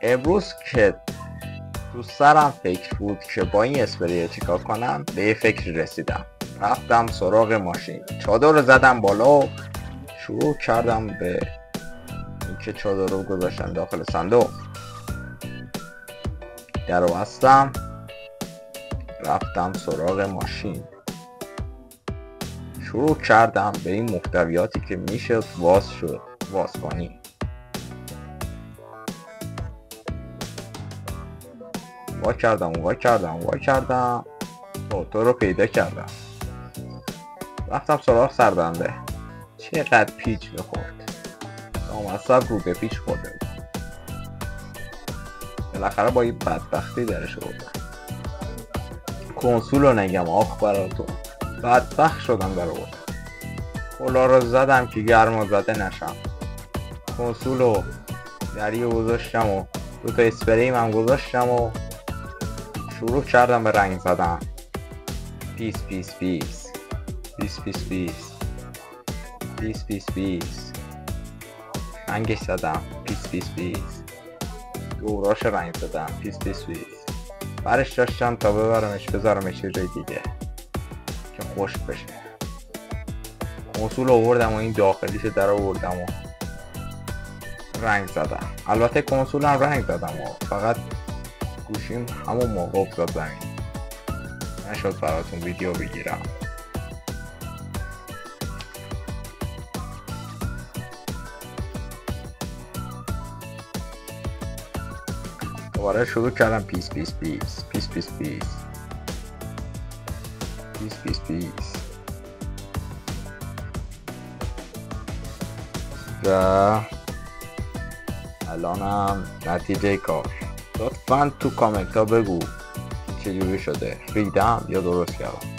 امروز که تو سرم فکر بود که با این اسپری چیکار کنم، به یه فکر رسیدم. رفتم سراغ ماشین، چادر رو زدم بالا و شروع کردم به اینکه چادر رو گذاشتم داخل صندوق. در رو بستم، رفتم سراغ ماشین، شروع کردم به این محتویاتی که میشه باز کنی. وا کردم تو رو پیدا کردم. رفتم سراغ سردنده. چقدر پیچ میخورد، نامصب رو به پیچ خورده. بالاخره با این بدبختی درش آوردم. کنسول رو نگم آخ براتون، بدبخت شدم در آوردم. کلا رو زدم که گرما زده نشم. کنسول رو دریو گذاشتم و دوتا اسپریم هم گذاشتم و شروع کردم به رنگ زدن. پیس پیس پیس پیس پیس پیس پیس پیس پیس رنگش زدم. پیس پیس پیس دوراش رنگ زدم. پیس پیس پیس برش داشتم تا بذارمش یه جای دیگه که خشک بشه. کنسول آوردم و این داخلیش در آوردم و رنگ زدم. البته کنسول هم رنگ زدم و فقط گوشیم همون موقع افتاد زمین، نشد براتون ویدیو بگیرم. دوباره شروع کردم پیس پیس پیس پیس پیس پیس پیس پیس پیس و الانم نتیجه کار. لطفاً تو کامنت ها بگو چجوری شده، ریدم یا درست کردم.